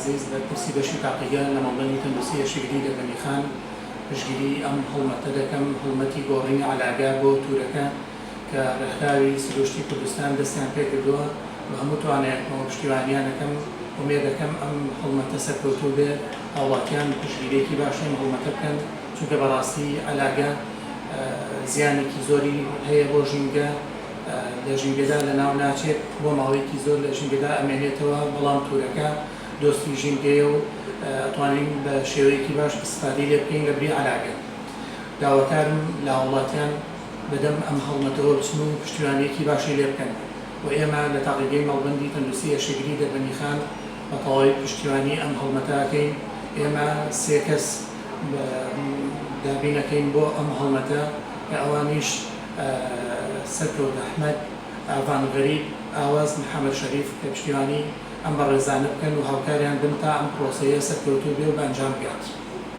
عزیز بە پرسی بەشی تاقیگە لە مەڵبەندی تەندروستی هێرشێگری دەربەندی خان پشتگیری ئەم هەڵمەتە دەکەم هەڵمەتی گۆڕینی عەلاگا بۆ تورەکە کە ڕێکخراوی سروشتی کوردستان دەستیان پێ کردووە بە هەموو توانایەکەوە پشتیوانیانەکەم ومێ دەکەم ئەم هەڵمەتە سەرکەوتوو بێ هاوڵاتیان پشتگیرێکی باشی ئەم هەڵمەتە بکەن چونکە بەڕاستی عەلاگا زیانێکی زۆری هەیە بۆ ژینگە لە ژینگەدا لە ناو ناچێت بۆ ماوەیەکی زۆر لە ژینگەدا ئەمێنێتەوە بەڵام تورەکە دۆستی ژینگەیە و ئەتوانین بە شێوەیەکی باش استفادەی لێ بکەین لە بری عەلاگا. داواکارم لە هاوڵاتیان بەدەم ئەم هەڵمەتەوە بچن و پشتیوانیەکی باشی لێ بکەن و ئێمە لە تاقیگەی مەڵبەندی تەندروستی هێرشێگری دەربەندی خان بە تەواوی پشتیوانی ئەم هەڵمەتە ئەکەین. ئێمە سێ کەس دابینەکەین بۆ ئەم هەڵمەتە کە ئەوانیش سەرکەوت ئەحمەد، ئاڤان غەریب، ئاواز محەممەد شەریف کە پشتیوانی ئەم بەڕێزانە بکەن و هاوکاریان بن تا ئەم پرۆسەیە سەرکەوتوو بێ و بەنجام بگات.